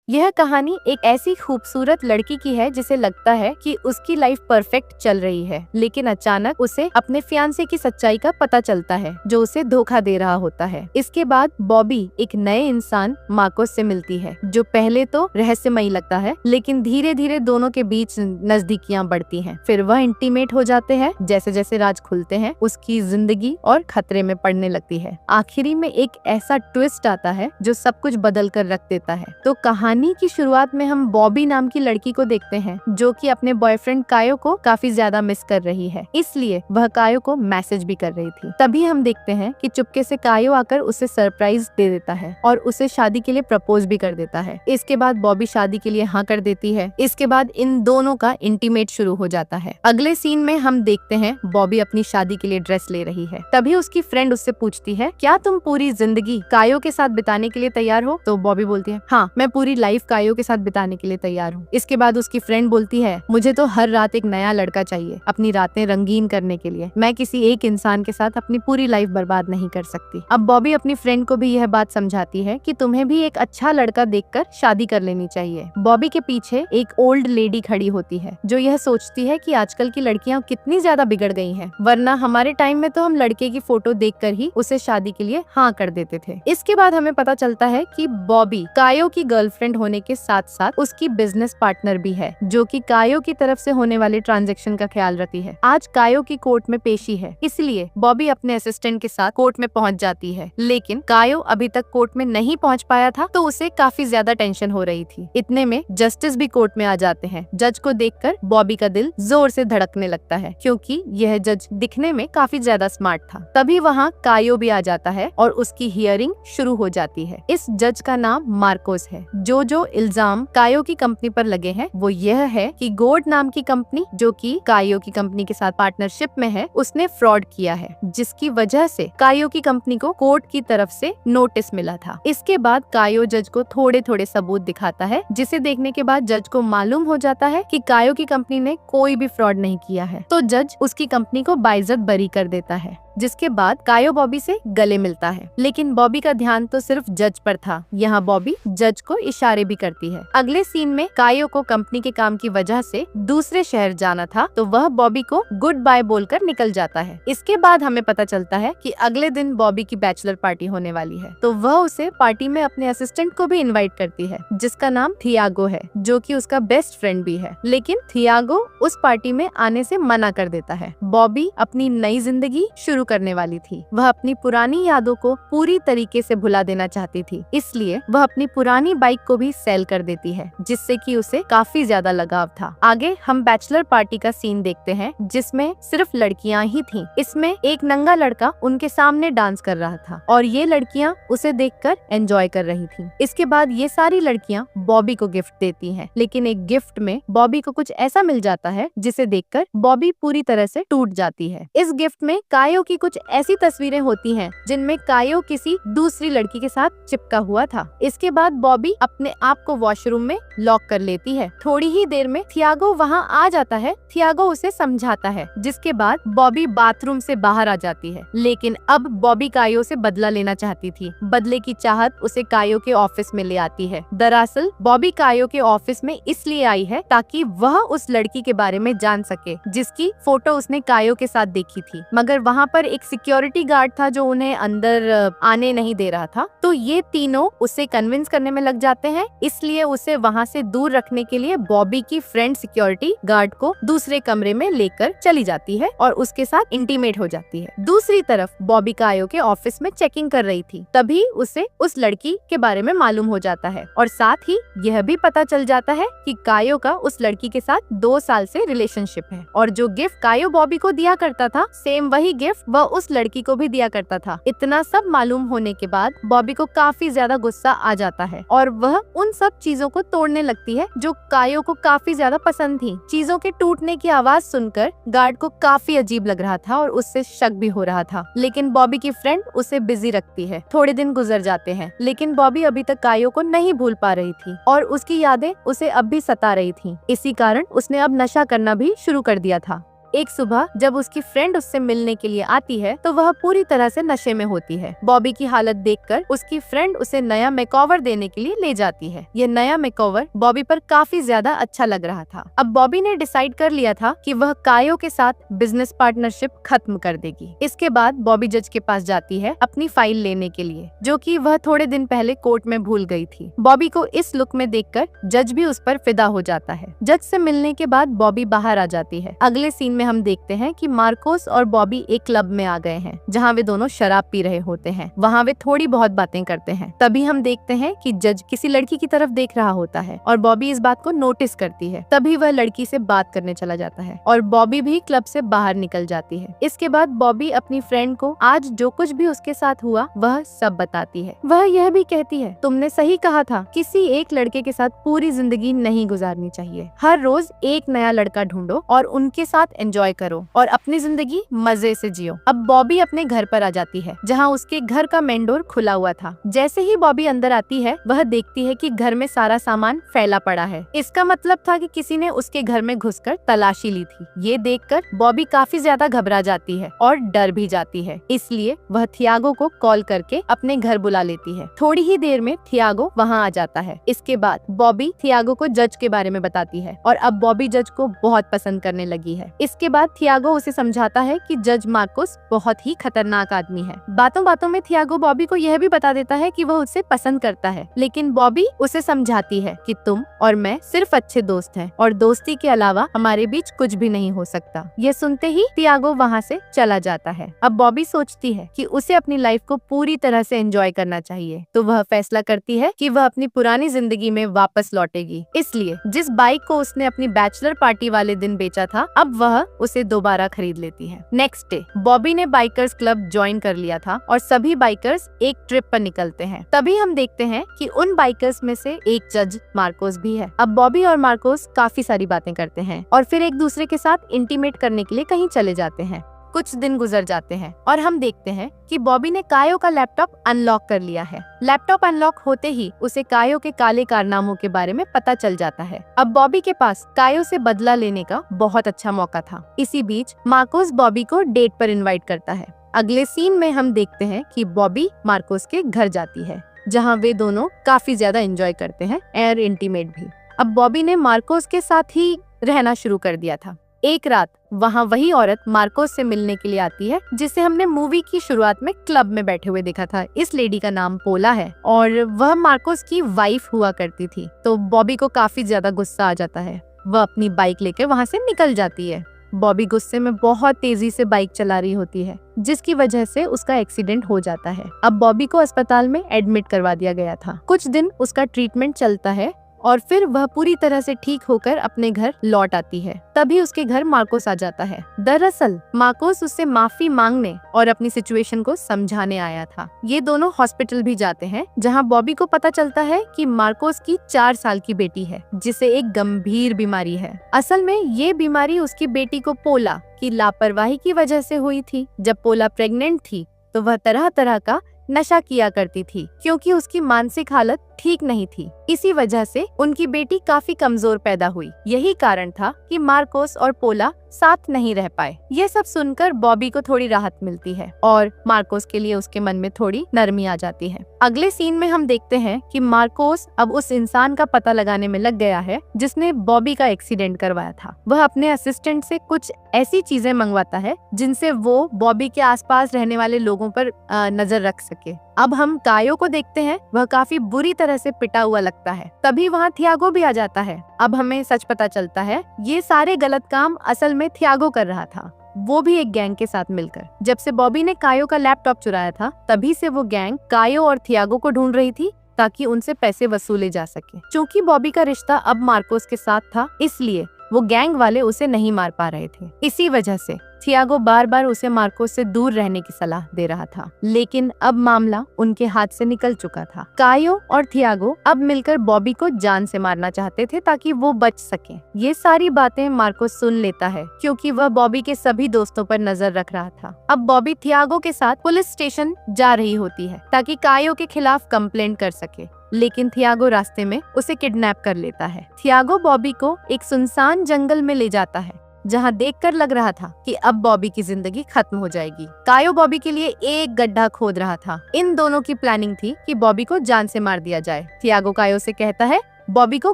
यह कहानी एक ऐसी खूबसूरत लड़की की है जिसे लगता है कि उसकी लाइफ परफेक्ट चल रही है, लेकिन अचानक उसे अपने फियांसे की सच्चाई का पता चलता है जो उसे धोखा दे रहा होता है। इसके बाद बॉबी एक नए इंसान मार्कोस से मिलती है जो पहले तो रहस्यमयी लगता है, लेकिन धीरे धीरे दोनों के बीच नजदीकियां बढ़ती हैं। फिर वह इंटीमेट हो जाते हैं। जैसे जैसे राज खुलते हैं उसकी जिंदगी और खतरे में पड़ने लगती है। आखिरी में एक ऐसा ट्विस्ट आता है जो सब कुछ बदल कर रख देता है। तो कहानी की शुरुआत में हम बॉबी नाम की लड़की को देखते हैं जो कि अपने बॉयफ्रेंड कायो को काफी ज्यादा मिस कर रही है, इसलिए वह कायो को मैसेज भी कर रही थी। तभी हम देखते हैं कि चुपके से कायो आकर उसे सरप्राइज दे देता है और उसे शादी के लिए प्रपोज भी कर देता है। इसके बाद बॉबी शादी के लिए हाँ कर देती है। इसके बाद इन दोनों का इंटीमेट शुरू हो जाता है। अगले सीन में हम देखते हैं बॉबी अपनी शादी के लिए ड्रेस ले रही है। तभी उसकी फ्रेंड उससे पूछती है, क्या तुम पूरी जिंदगी कायो के साथ बिताने के लिए तैयार हो? तो बॉबी बोलती है, हाँ मैं पूरी लाइफ कायो के साथ बिताने के लिए तैयार हूँ। इसके बाद उसकी फ्रेंड बोलती है, मुझे तो हर रात एक नया लड़का चाहिए अपनी रातें रंगीन करने के लिए। मैं किसी एक इंसान के साथ अपनी पूरी लाइफ बर्बाद नहीं कर सकती। अब बॉबी अपनी फ्रेंड को भी यह बात समझाती है कि तुम्हें भी एक अच्छा लड़का देखकर शादी कर लेनी चाहिए। बॉबी के पीछे एक ओल्ड लेडी खड़ी होती है जो यह सोचती है कि आजकल की लड़कियां कितनी ज्यादा बिगड़ गई हैं, वरना हमारे टाइम में तो हम लड़के की फोटो देखकर ही उसे शादी के लिए हाँ कर देते थे। इसके बाद हमें पता चलता है कि बॉबी कायो की गर्लफ्रेंड होने के साथ साथ उसकी बिजनेस पार्टनर भी है जो कि कायो की तरफ से होने वाले ट्रांजैक्शन का ख्याल रखती है। आज कायो की कोर्ट में पेशी है, इसलिए बॉबी अपने असिस्टेंट के साथ कोर्ट में पहुंच जाती है, लेकिन कायो अभी तक कोर्ट में नहीं पहुंच पाया था तो उसे काफी ज्यादा टेंशन हो रही थी। इतने में जस्टिस भी कोर्ट में आ जाते हैं। जज को देखकर बॉबी का दिल जोर से धड़कने लगता है क्योंकि यह जज दिखने में काफी ज्यादा स्मार्ट था। तभी वहाँ कायो भी आ जाता है और उसकी हियरिंग शुरू हो जाती है। इस जज का नाम मार्कोस है। जो इल्जाम कायो की कंपनी पर लगे हैं वो यह है कि गोड नाम की कंपनी जो कि कायो की कंपनी के साथ पार्टनरशिप में है, उसने फ्रॉड किया है, जिसकी वजह से कायो की कंपनी को कोर्ट की तरफ से नोटिस मिला था। इसके बाद कायो जज को थोड़े थोड़े सबूत दिखाता है, जिसे देखने के बाद जज को मालूम हो जाता है कि कायो की कंपनी ने कोई भी फ्रॉड नहीं किया है। तो जज उसकी कंपनी को बाइज्जत बरी कर देता है। जिसके बाद कायो बॉबी से गले मिलता है, लेकिन बॉबी का ध्यान तो सिर्फ जज पर था। यहाँ बॉबी जज को इशारे भी करती है। अगले सीन में कायो को कंपनी के काम की वजह से दूसरे शहर जाना था, तो वह बॉबी को गुड बाय बोलकर निकल जाता है। इसके बाद हमें पता चलता है कि अगले दिन बॉबी की बैचलर पार्टी होने वाली है, तो वह उसे पार्टी में अपने असिस्टेंट को भी इन्वाइट करती है जिसका नाम थियागो है, जो कि उसका बेस्ट फ्रेंड भी है। लेकिन थियागो उस पार्टी में आने से मना कर देता है। बॉबी अपनी नई जिंदगी शुरू करने वाली थी। वह अपनी पुरानी यादों को पूरी तरीके से भुला देना चाहती थी, इसलिए वह अपनी पुरानी बाइक को भी सेल कर देती है, जिससे कि उसे काफी ज्यादा लगाव था। आगे हम बैचलर पार्टी का सीन देखते हैं जिसमें सिर्फ लड़कियां ही थीं। इसमें एक नंगा लड़का उनके सामने डांस कर रहा था और ये लड़कियां उसे देखकर एंजॉय कर रही थीं। इसके बाद ये सारी लड़कियां बॉबी को गिफ्ट देती हैं, लेकिन एक गिफ्ट में बॉबी को कुछ ऐसा मिल जाता है जिसे देखकर बॉबी पूरी तरह से टूट जाती है। इस गिफ्ट में कायो की कुछ ऐसी तस्वीरें होती हैं जिनमें कायो किसी दूसरी लड़की के साथ चिपका हुआ था। इसके बाद बॉबी अपने आप को वॉशरूम में लॉक कर लेती है। थोड़ी ही देर में थियागो वहां आ जाता है। थियागो उसे समझाता है, जिसके बाद बॉबी बाथरूम से बाहर आ जाती है। लेकिन अब बॉबी कायो से बदला लेना चाहती थी। बदले की चाहत उसे कायो के ऑफिस में ले आती है। दरअसल बॉबी कायो के ऑफिस में इसलिए आई है ताकि वह उस लड़की के बारे में जान सके जिसकी फोटो उसने कायो के साथ देखी थी, मगर वहाँ पर एक सिक्योरिटी गार्ड था जो उन्हें अंदर आने नहीं दे रहा था। तो ये तीनों उसे कन्विंस करने में लग जाते हैं, इसलिए उसे वहाँ से दूर रखने के लिए बॉबी की फ्रेंड सिक्योरिटी गार्ड को दूसरे कमरे में लेकर चली जाती है और उसके साथ इंटीमेट हो जाती है। दूसरी तरफ बॉबी कायो के ऑफिस में चेकिंग कर रही थी, तभी उसे उस लड़की के बारे में मालूम हो जाता है और साथ ही यह भी पता चल जाता है कि कायो का उस लड़की के साथ 2 साल से रिलेशनशिप है और जो गिफ्ट कायो बॉबी को दिया करता था, सेम वही गिफ्ट वह उस लड़की को भी दिया करता था। इतना सब मालूम होने के बाद बॉबी को काफी ज्यादा गुस्सा आ जाता है और वह उन सब चीजों को तोड़ने लगती है जो कायो को काफी ज्यादा पसंद थी। चीजों के टूटने की आवाज सुनकर गार्ड को काफी अजीब लग रहा था और उससे शक भी हो रहा था, लेकिन बॉबी की फ्रेंड उसे बिजी रखती है। थोड़े दिन गुजर जाते हैं, लेकिन बॉबी अभी तक कायो को नहीं भूल पा रही थी और उसकी यादें उसे अब भी सता रही थी। इसी कारण उसने अब नशा करना भी शुरू कर दिया था। एक सुबह जब उसकी फ्रेंड उससे मिलने के लिए आती है तो वह पूरी तरह से नशे में होती है। बॉबी की हालत देखकर उसकी फ्रेंड उसे नया मेकओवर देने के लिए ले जाती है। ये नया मेकओवर बॉबी पर काफी ज्यादा अच्छा लग रहा था। अब बॉबी ने डिसाइड कर लिया था कि वह कायो के साथ बिजनेस पार्टनरशिप खत्म कर देगी। इसके बाद बॉबी जज के पास जाती है अपनी फाइल लेने के लिए, जो कि वह थोड़े दिन पहले कोर्ट में भूल गई थी। बॉबी को इस लुक में देखकर जज भी उस पर फिदा हो जाता है। जज से मिलने के बाद बॉबी बाहर आ जाती है। अगले सीन में हम देखते हैं कि मार्कोस और बॉबी एक क्लब में आ गए हैं जहाँ वे दोनों शराब पी रहे होते हैं। वहाँ वे थोड़ी बहुत बातें करते हैं। तभी हम देखते हैं कि जज किसी लड़की की तरफ देख रहा होता है और बॉबी इस बात को नोटिस करती है। तभी वह लड़की से बात करने चला जाता है और बॉबी भी क्लब से बाहर निकल जाती है। इसके बाद बॉबी अपनी फ्रेंड को आज जो कुछ भी उसके साथ हुआ वह सब बताती है। वह यह भी कहती है, तुमने सही कहा था, किसी एक लड़के के साथ पूरी जिंदगी नहीं गुजारनी चाहिए। हर रोज एक नया लड़का ढूंढो और उनके साथ एंजॉय करो और अपनी जिंदगी मजे से जियो। अब बॉबी अपने घर पर आ जाती है जहाँ उसके घर का मेन डोर खुला हुआ था। जैसे ही बॉबी अंदर आती है वह देखती है कि घर में सारा सामान फैला पड़ा है। इसका मतलब था कि किसी ने उसके घर में घुसकर तलाशी ली थी। ये देखकर बॉबी काफी ज्यादा घबरा जाती है और डर भी जाती है। इसलिए वह थियागो को कॉल करके अपने घर बुला लेती है। थोड़ी ही देर में थियागो वहाँ आ जाता है। इसके बाद बॉबी थियागो को जज के बारे में बताती है और अब बॉबी जज को बहुत पसंद करने लगी है। इसके बाद थियागो उसे समझाता है कि जज मार्कोस बहुत ही खतरनाक आदमी है। बातों बातों में थियागो बॉबी को यह भी बता देता है कि वह उसे पसंद करता है, लेकिन बॉबी उसे समझाती है कि तुम और मैं सिर्फ अच्छे दोस्त हैं और दोस्ती के अलावा हमारे बीच कुछ भी नहीं हो सकता। ये सुनते ही थियागो वहाँ से चला जाता है। अब बॉबी सोचती है कि उसे अपनी लाइफ को पूरी तरह से एंजॉय करना चाहिए, तो वह फैसला करती है कि वह अपनी पुरानी जिंदगी में वापस लौटेगी। इसलिए जिस बाइक को उसने अपनी बैचलर पार्टी वाले दिन बेचा था, अब वह उसे दोबारा खरीद लेती है। नेक्स्ट डे बॉबी ने बाइकर्स क्लब ज्वाइन कर लिया था और सभी बाइकर्स एक ट्रिप पर निकलते हैं। तभी हम देखते हैं कि उन बाइकर्स में से एक जज मार्कोस भी है। अब बॉबी और मार्कोस काफी सारी बातें करते हैं और फिर एक दूसरे के साथ इंटीमेट करने के लिए कहीं चले जाते हैं। कुछ दिन गुजर जाते हैं और हम देखते हैं कि बॉबी ने कायो का लैपटॉप अनलॉक कर लिया है। लैपटॉप अनलॉक होते ही उसे कायो के काले कारनामों के बारे में पता चल जाता है। अब बॉबी के पास कायो से बदला लेने का बहुत अच्छा मौका था। इसी बीच मार्कोस बॉबी को डेट पर इनवाइट करता है। अगले सीन में हम देखते हैं कि बॉबी मार्कोस के घर जाती है, जहाँ वे दोनों काफी ज्यादा एंजॉय करते हैं और इंटीमेट भी। अब बॉबी ने मार्कोस के साथ ही रहना शुरू कर दिया था। एक रात वहाँ वही औरत मार्कोस से मिलने के लिए आती है जिसे हमने मूवी की शुरुआत में क्लब में बैठे हुए देखा था। इस लेडी का नाम पोला है और वह मार्कोस की वाइफ हुआ करती थी। तो बॉबी को काफी ज्यादा गुस्सा आ जाता है। वह अपनी बाइक लेकर वहाँ से निकल जाती है। बॉबी गुस्से में बहुत तेजी से बाइक चला रही होती है, जिसकी वजह से उसका एक्सीडेंट हो जाता है। अब बॉबी को अस्पताल में एडमिट करवा दिया गया था। कुछ दिन उसका ट्रीटमेंट चलता है और फिर वह पूरी तरह से ठीक होकर अपने घर लौट आती है। तभी उसके घर मार्कोस आ जाता है। दरअसल मार्कोस उससे माफी मांगने और अपनी सिचुएशन को समझाने आया था। ये दोनों हॉस्पिटल भी जाते हैं, जहां बॉबी को पता चलता है कि मार्कोस की 4 साल की बेटी है, जिसे एक गंभीर बीमारी है। असल में ये बीमारी उसकी बेटी को पोला की लापरवाही की वजह से हुई थी। जब पोला प्रेग्नेंट थी तो वह तरह तरह का नशा किया करती थी, क्योंकि उसकी मानसिक हालत ठीक नहीं थी। इसी वजह से उनकी बेटी काफी कमजोर पैदा हुई। यही कारण था कि मार्कोस और पोला साथ नहीं रह पाए। ये सब सुनकर बॉबी को थोड़ी राहत मिलती है और मार्कोस के लिए उसके मन में थोड़ी नरमी आ जाती है। अगले सीन में हम देखते हैं कि मार्कोस अब उस इंसान का पता लगाने में लग गया है जिसने बॉबी का एक्सीडेंट करवाया था। वह अपने असिस्टेंट से कुछ ऐसी चीजें मंगवाता है जिनसे वो बॉबी के आसपास रहने वाले लोगों पर नजर रख सके। अब हम कायो को देखते हैं। वह काफी बुरी तरह से पिटा हुआ लगता है। तभी वहाँ थियागो भी आ जाता है। अब हमें सच पता चलता है ये सारे गलत काम असल में थियागो कर रहा था, वो भी एक गैंग के साथ मिलकर। जब से बॉबी ने कायो का लैपटॉप चुराया था, तभी से वो गैंग कायो और थियागो को ढूंढ रही थी ताकि उनसे पैसे वसूले जा सके। क्योंकि बॉबी का रिश्ता अब मार्कोस के साथ था, इसलिए वो गैंग वाले उसे नहीं मार पा रहे थे। इसी वजह से थियागो बार बार उसे मार्कोस से दूर रहने की सलाह दे रहा था, लेकिन अब मामला उनके हाथ से निकल चुका था। कायो और थियागो अब मिलकर बॉबी को जान से मारना चाहते थे ताकि वो बच सके। ये सारी बातें मार्कोस सुन लेता है, क्योंकि वह बॉबी के सभी दोस्तों पर नजर रख रहा था। अब बॉबी थियागो के साथ पुलिस स्टेशन जा रही होती है ताकि कायो के खिलाफ कंप्लेंट कर सके, लेकिन थियागो रास्ते में उसे किडनैप कर लेता है। थियागो बॉबी को एक सुनसान जंगल में ले जाता है, जहाँ देखकर लग रहा था कि अब बॉबी की जिंदगी खत्म हो जाएगी। कायो बॉबी के लिए एक गड्ढा खोद रहा था। इन दोनों की प्लानिंग थी कि बॉबी को जान से मार दिया जाए। थियागो कायो से कहता है बॉबी को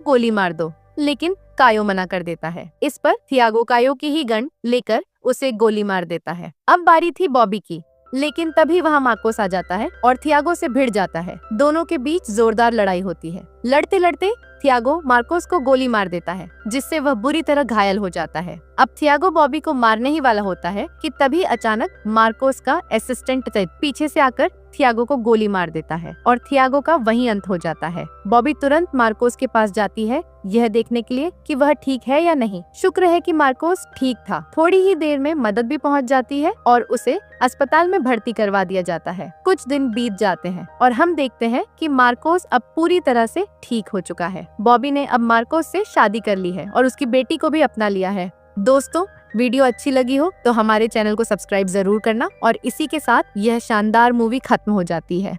गोली मार दो, लेकिन कायो मना कर देता है। इस पर थियागो कायो की ही गन लेकर उसे गोली मार देता है। अब बारी थी बॉबी की, लेकिन तभी वहाँ मार्कोस आ जाता है और थियागो से भिड़ जाता है। दोनों के बीच जोरदार लड़ाई होती है। लड़ते लड़ते थियागो मार्कोस को गोली मार देता है, जिससे वह बुरी तरह घायल हो जाता है। अब थियागो बॉबी को मारने ही वाला होता है कि तभी अचानक मार्कोस का असिस्टेंट पीछे से आकर थियागो को गोली मार देता है और थियागो का वहीं अंत हो जाता है। बॉबी तुरंत मार्कोस के पास जाती है, यह देखने के लिए कि वह ठीक है या नहीं। शुक्र है कि मार्कोस ठीक था। थोड़ी ही देर में मदद भी पहुंच जाती है और उसे अस्पताल में भर्ती करवा दिया जाता है। कुछ दिन बीत जाते हैं और हम देखते हैं कि मार्कोस अब पूरी तरह से ठीक हो चुका है। बॉबी ने अब मार्कोस से शादी कर ली है और उसकी बेटी को भी अपना लिया है। दोस्तों, वीडियो अच्छी लगी हो तो हमारे चैनल को सब्सक्राइब जरूर करना और इसी के साथ यह शानदार मूवी खत्म हो जाती है।